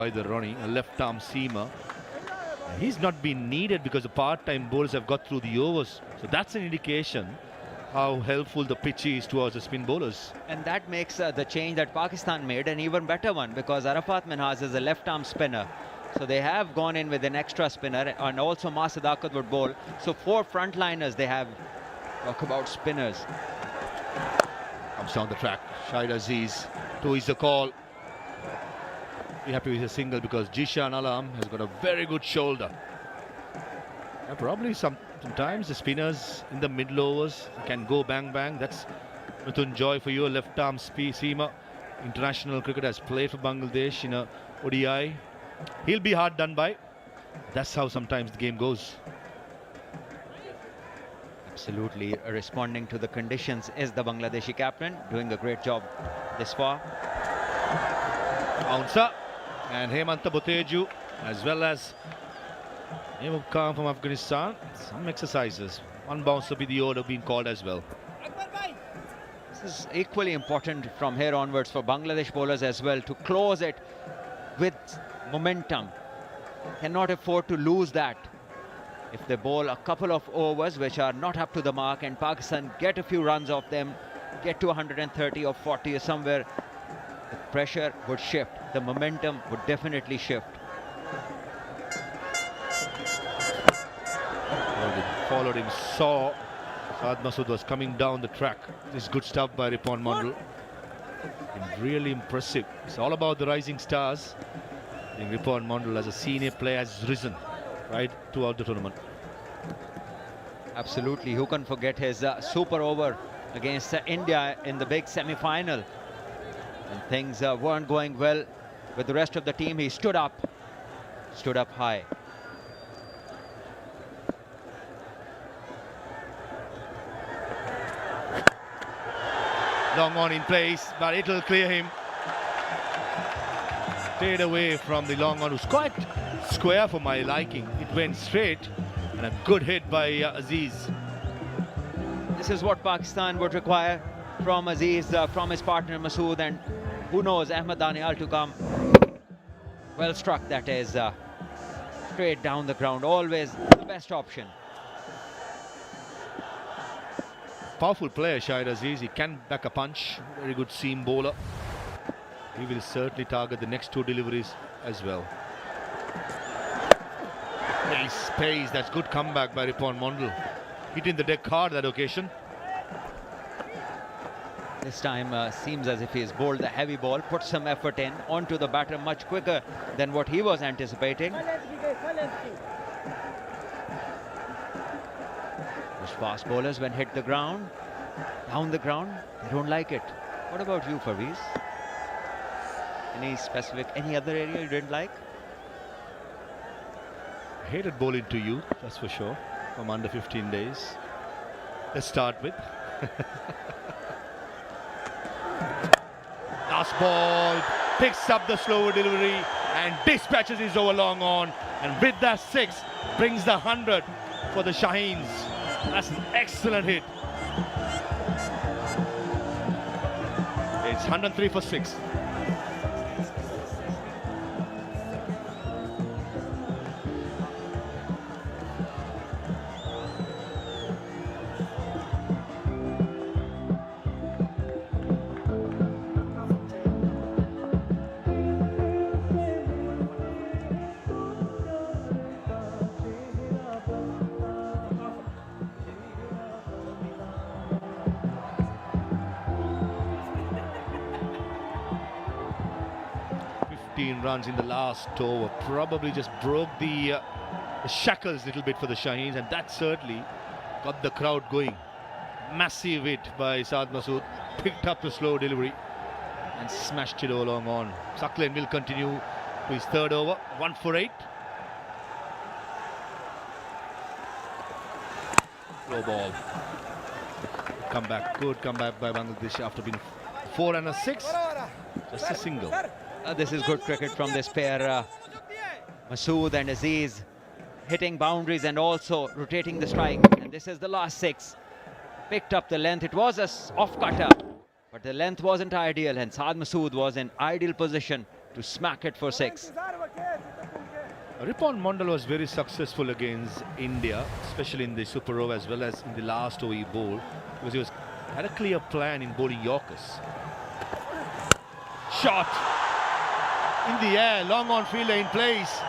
by the Ronnie, a left-arm seamer. He's not been needed because the part-time bowlers have got through the overs. So that's an indication how helpful the pitch is towards the spin bowlers. And that makes the change that Pakistan made an even better one, because Arafat Minhas is a left-arm spinner. So they have gone in with an extra spinner, and also Mas Sadakat would bowl. So 4 frontliners they have. Talk about spinners. Comes down the track. Shahid Aziz, 2 is the call. Be happy with a single because Jishan Alam has got a very good shoulder. And probably sometimes the spinners in the middle overs can go bang bang. That's Mithun Joy for you, a left arm seamer. International cricket, has played for Bangladesh in a ODI. He'll be hard done by. That's how sometimes the game goes. Absolutely responding to the conditions is the Bangladeshi captain, doing a great job this far. Bouncer. And Hemanta Boteju, as well as Mehboob Khan from Afghanistan. Some exercises. One bouncer be the order being called as well. This is equally important from here onwards for Bangladesh bowlers as well, to close it with momentum. Cannot afford to lose that. If they bowl a couple of overs which are not up to the mark and Pakistan get a few runs off them, get to 130 or 40 or somewhere, the pressure would shift. The momentum would definitely shift. Followed him, saw Saad Masood was coming down the track. This is good stuff by Ripon Mondal. And really impressive. It's all about the rising stars. I think Ripon Mondal as a senior player has risen right throughout the tournament. Absolutely. Who can forget his super over against India in the big semi-final? And things weren't going well with the rest of the team. He stood up high. Long on in place, but it'll clear him. Stayed away from the long on, who's quite square for my liking. It went straight, and a good hit by Aziz. This is what Pakistan would require from Aziz, from his partner Masood, and who knows, Ahmed Danial to come. Well struck, that is. Straight down the ground, always the best option. Powerful player, Shahid Aziz. He can back a punch. Very good seam bowler. He will certainly target the next 2 deliveries as well. Pace. That's good comeback by Ripon Mondal. Hitting the deck hard that occasion. This time seems as if he's bowled the heavy ball, put some effort in onto the batter much quicker than what he was anticipating. Those fast bowlers, when hit the ground, down the ground, they don't like it. What about you, Parveez? Any other area you didn't like? Hated bowling to you, that's for sure, from under 15 days. Let's start with. Last ball, picks up the slower delivery and dispatches his over long on. And with that 6, brings the 100 for the Shaheens. That's an excellent hit. It's 103 for 6. Runs in the last over, probably just broke the shackles a little bit for the Shaheens, and that certainly got the crowd going. Massive hit by Saad Masood, picked up the slow delivery and smashed it all along on. Sucklen will continue to his 3rd over, 1 for 8. Low ball. Good comeback by Bangladesh after being 4 and a 6. Just a single. This is good cricket from this pair, Masood and Aziz, hitting boundaries and also rotating the strike. And this is the last 6. Picked up the length. It was a off-cutter, but the length wasn't ideal, and Saad Masood was in ideal position to smack it for 6. Ripon Mondal was very successful against India, especially in the Super Over as well as in the last OE bowl, because he had a clear plan in bowling Yorkers. Shot in the air, long on fielder in place,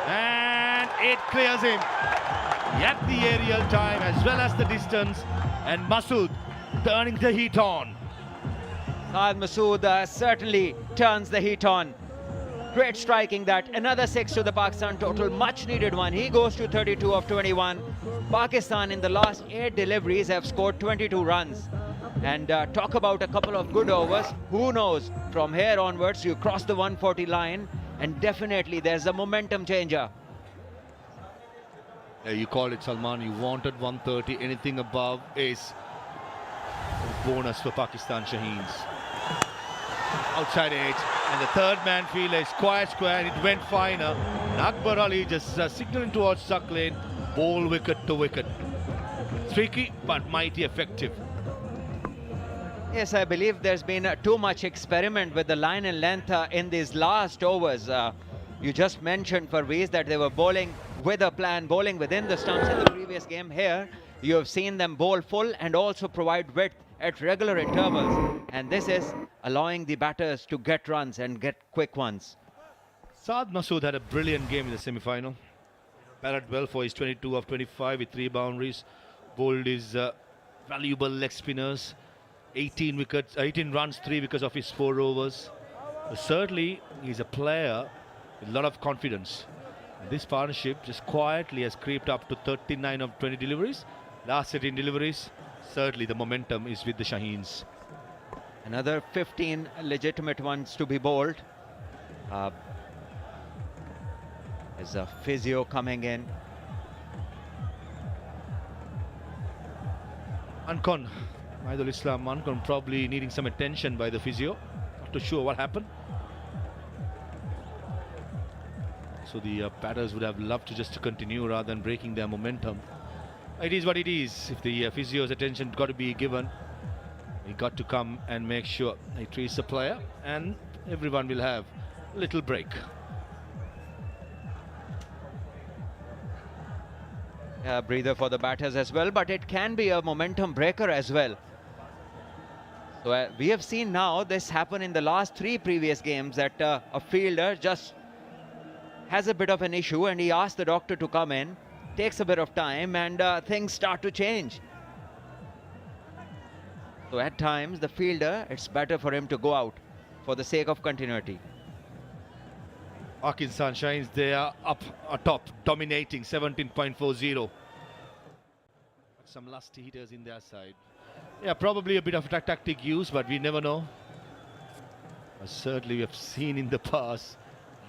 and it clears him. He had the aerial time as well as the distance, and Masood turning the heat on. Saad Masood certainly turns the heat on. Great striking that. Another 6 to the Pakistan total. Much needed one. He goes to 32 of 21. Pakistan in the last 8 deliveries have scored 22 runs. And talk about a couple of good overs. Who knows? From here onwards, you cross the 140 line and definitely there's a momentum changer. You called it, Salman. You wanted 130. Anything above is a bonus for Pakistan Shaheens. Outside edge, and the third man fielder is quite square, and it went finer. And Akbar Ali just signaling towards Suck Lane, ball wicket to wicket. Tricky but mighty effective. Yes, I believe there's been too much experiment with the line and length in these last overs. You just mentioned, Parvez, that they were bowling with a plan, bowling within the stumps in the previous game. Here, you have seen them bowl full and also provide width at regular intervals. And this is allowing the batters to get runs and get quick ones. Saad Masood had a brilliant game in the semi-final. Batted well for his 22 of 25 with 3 boundaries. Bowled his valuable leg spinners. 18 runs, 3 wickets of his 4 overs. Certainly, he's a player with a lot of confidence. And this partnership just quietly has creeped up to 39 of 20 deliveries. Last 18 deliveries. Certainly, the momentum is with the Shaheens. Another 15 legitimate ones to be bowled. There's a physio coming in. Ankon, Maidul Islam Ankon probably needing some attention by the physio. Not too sure what happened. So the batters would have loved to just continue rather than breaking their momentum. It is what it is. If the physio's attention got to be given, he got to come and make sure he treats the player, and everyone will have a little break. A breather for the batters as well, but it can be a momentum breaker as well. So we have seen now this happen in the last 3 previous games, that a fielder just has a bit of an issue and he asks the doctor to come in, takes a bit of time, and things start to change. So at times the fielder, it's better for him to go out for the sake of continuity. Pakistan Shaheens, they are up atop, dominating 17.40. Some lusty hitters in their side. Yeah, probably a bit of tactic use, but we never know. Certainly we have seen in the past,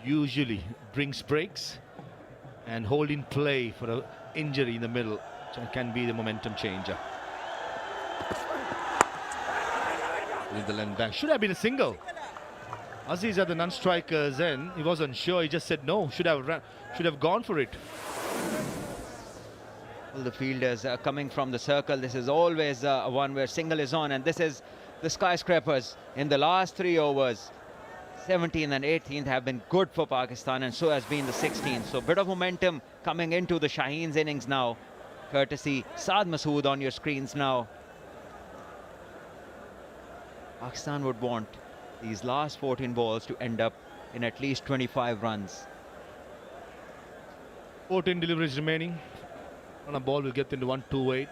usually brings breaks and hold in play for an injury in the middle, which can be the momentum changer. With the length back, should have been a single. Aziz at the non-striker's end, he wasn't sure, he just said no, should have gone for it. All the fielders are coming from the circle. This is always one where single is on, and this is the skyscrapers. In the last 3 overs, 17th and 18th have been good for Pakistan, and so has been the 16th. So a bit of momentum coming into the Shaheens innings now, courtesy Saad Masood on your screens now. Pakistan would want these last 14 balls to end up in at least 25 runs. 14 deliveries remaining. On a ball will get into 128.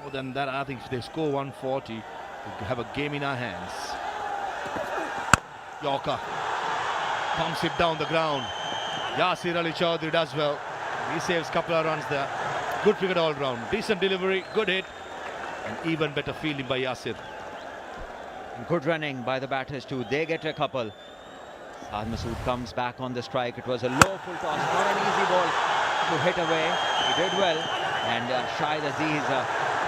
More than that, I think if they score 140, we'll have a game in our hands. Yorker pumps it down the ground. Yasir Ali Chaudhry does well. He saves a couple of runs there. Good wicket all round. Decent delivery, good hit, and even better fielding by Yasir. Good running by the batters too. They get a couple. Saad Masood comes back on the strike. It was a low full toss, not an easy ball to hit away. He did well, and Shahid Aziz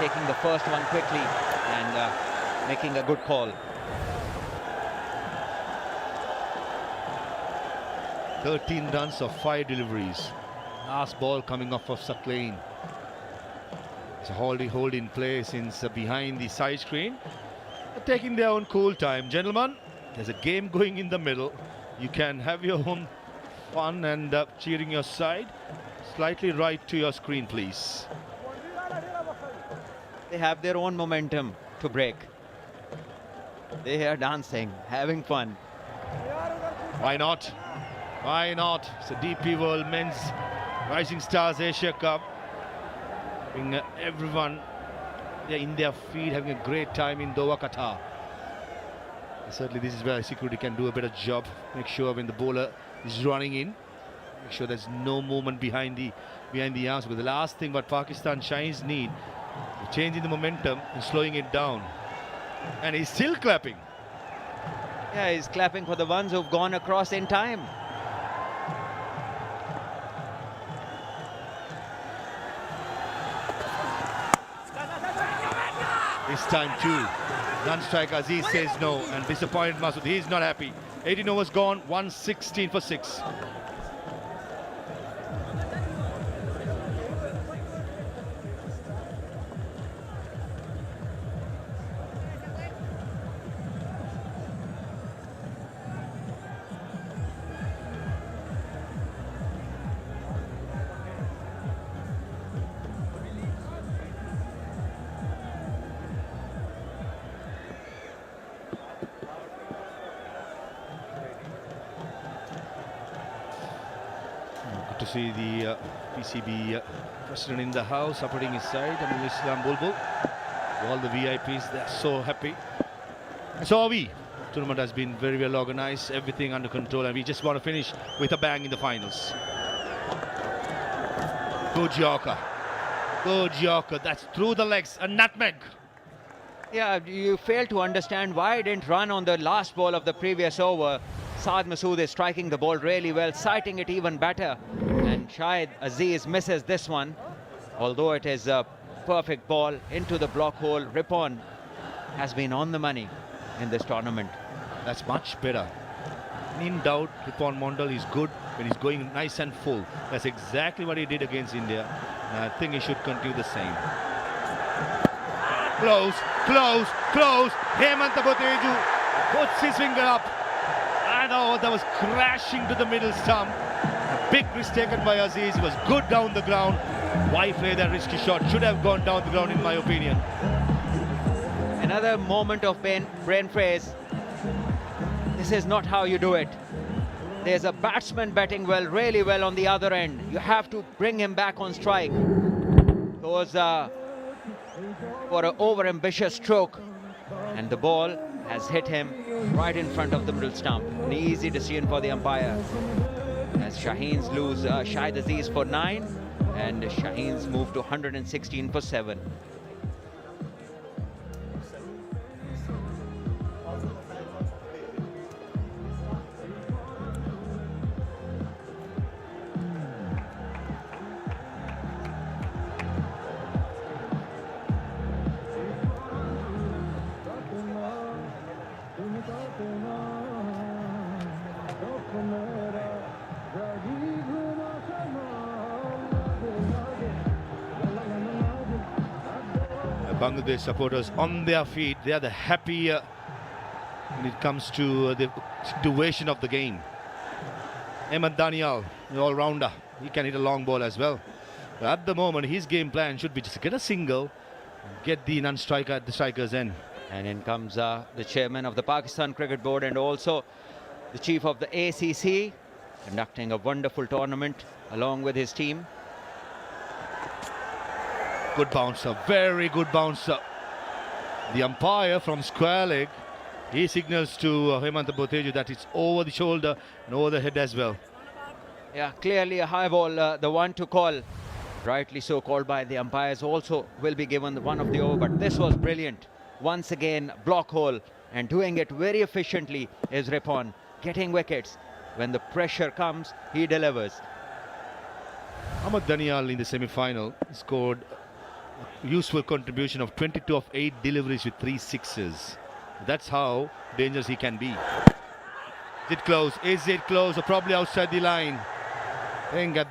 taking the first one quickly and making a good call. 13 runs of 5 deliveries. Last ball coming off of Suck Lane. It's a hold in play since behind the side screen. They're taking their own cool time. Gentlemen, there's a game going in the middle. You can have your own fun and cheering your side. Slightly right to your screen, please. They have their own momentum to break. They are dancing, having fun. Why not? Why not? It's a DP World Men's Rising Stars Asia Cup. Everyone, they're in their feet, having a great time in Doha, Qatar. Certainly this is where security can do a better job. Make sure when the bowler is running in, make sure there's no movement behind the arms. But the last thing what Pakistan Shahins need, changing the momentum and slowing it down. And he's still clapping. Yeah, he's clapping for the ones who've gone across in time. This time too, non-strike Aziz says no, and disappointed Masood. He's not happy. 18 overs gone, 116 for 6. Good to see the PCB president in the house supporting his side. Amul Islam Bulbul. All the VIPs, they're so happy. So are we. Tournament has been very well organized, everything under control, and we just want to finish with a bang in the finals. Good Yorker. Good Yorker. That's through the legs. A nutmeg. Yeah, you fail to understand why he didn't run on the last ball of the previous over. Saad Masood is striking the ball really well, sighting it even better. And Shahid Aziz misses this one. Although it is a perfect ball into the block hole, Ripon has been on the money in this tournament. That's much better. In doubt, Ripon Mondal is good when he's going nice and full. That's exactly what he did against India. And I think he should continue the same. Close, close, close. Hemanta Boteju puts his finger up. And oh, that was crashing to the middle stump. A big risk taken by Aziz. He was good down the ground. Why play that risky shot? Should have gone down the ground, in my opinion. Another moment of brain freeze. This is not how you do it. There's a batsman batting well, really well on the other end. You have to bring him back on strike. Goes for an over-ambitious stroke. And the ball has hit him right in front of the middle stump. An easy decision for the umpire. As Shaheens lose Shahid Aziz for 9. And Shaheens move to 116 for 7. Bangladesh supporters on their feet. They are the happy when it comes to the situation of the game. Ahmed Daniel, the all-rounder, he can hit a long ball as well. But at the moment, his game plan should be just get a single, get the non-striker at the striker's end. And in comes the chairman of the Pakistan Cricket Board and also the chief of the ACC, conducting a wonderful tournament along with his team. Good bouncer, very good bouncer. The umpire from square leg, he signals to Hemanta Boteju that it's over the shoulder and over the head as well. Yeah, clearly a high ball, the one to call. Rightly so called by the umpires. Also will be given the one of the over, but this was brilliant. Once again, block hole, and doing it very efficiently is Ripon, getting wickets. When the pressure comes, he delivers. Ahmed Daniel in the semi-final scored a useful contribution of 22 of 8 deliveries with 3 sixes. That's how dangerous he can be. Is it close? Is it close? Or probably outside the line. I think at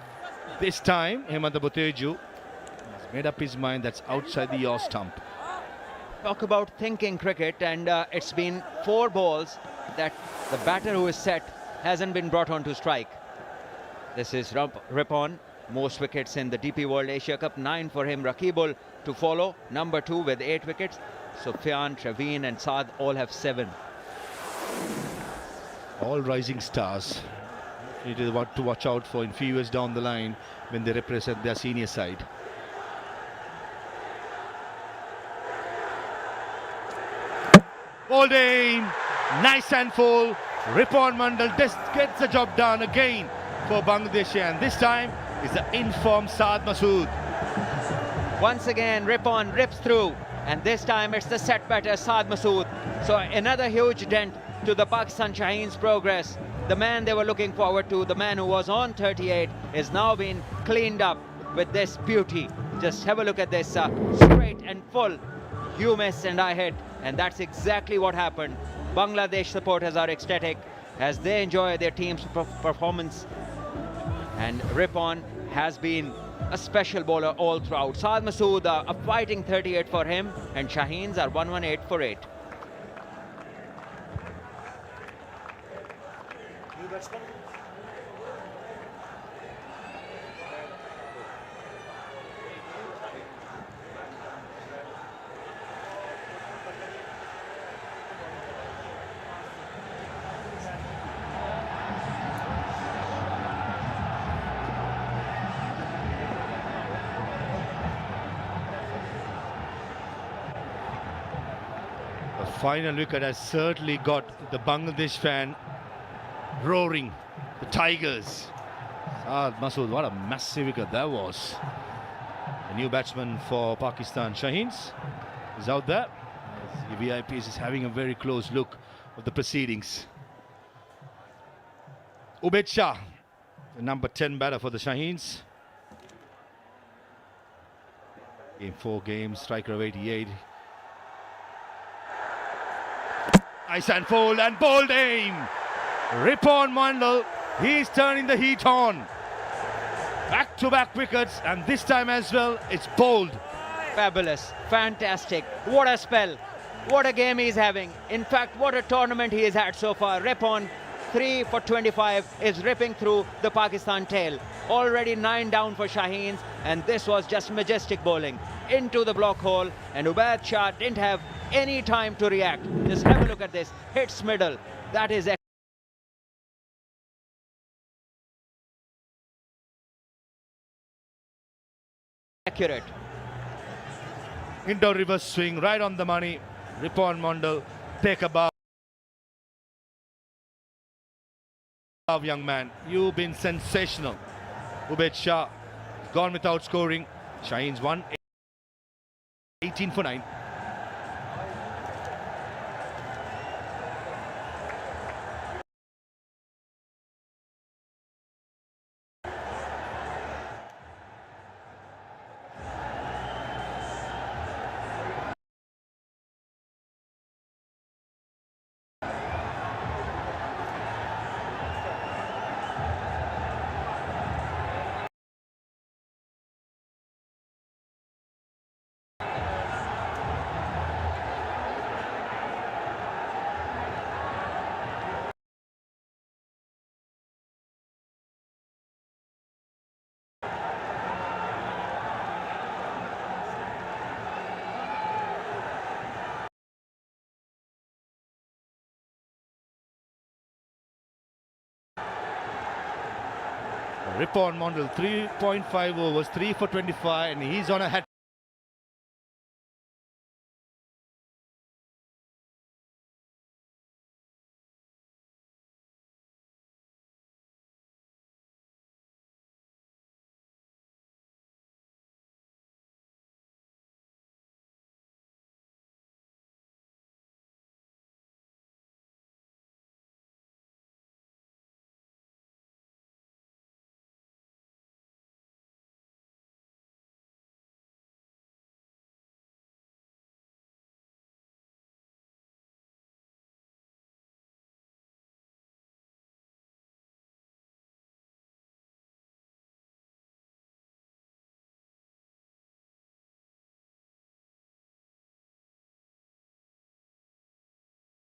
this time, Hemanta Boteju has made up his mind that's outside the yaw stump. Talk about thinking cricket, and it's been 4 balls that the batter who is set hasn't been brought on to strike. This is Ripon, most wickets in the DP World Asia Cup, 9 for him. Rakibul to follow, number 2 with 8 wickets. Sufyan, Traveen and Saad all have 7. All rising stars. It is what to watch out for in few years down the line when they represent their senior side. Ball aim, nice and full. Ripon Mandal just gets the job done again for Bangladesh, and this time is the informed Saad Masood. Once again, Ripon rips through, and this time it's the set batter Saad Masood. So another huge dent to the Pakistan Shaheens' progress. The man they were looking forward to, the man who was on 38, is now being cleaned up with this beauty. Just have a look at this, straight and full. You miss and I hit, and that's exactly what happened. Bangladesh supporters are ecstatic as they enjoy their team's performance. And Ripon has been a special bowler all throughout. Saad Masood, a fighting 38 for him, and Shaheens are 118 for 8. The final wicket has certainly got the Bangladesh fan roaring. The Tigers. Saad Masood, what a massive wicket that was. A new batsman for Pakistan, Shaheens, is out there. The VIPs is having a very close look of the proceedings. Ubaid Shah, the number 10 batter for the Shaheens. In 4 games, striker of 88. Nice and full and bold aim. Ripon Mandal, he's turning the heat on. Back-to-back wickets, and this time as well, it's bold. Fabulous, fantastic, what a spell, what a game he's having. In fact, what a tournament he has had so far. Ripon, 3 for 25, is ripping through the Pakistan tail. Already 9 down for Shaheens, and this was just majestic bowling into the block hole, and Ubaid Shah didn't have any time to react. Just have a look at this, hits middle, that is accurate. Indoor reverse swing, right on the money. Ripon Mandal, take a bow. Young man, you've been sensational. Ubaid Shah gone without scoring. Shaheens won 18 for 9. Ripon Mandal, 3.5 overs, 3 for 25, and he's on a hat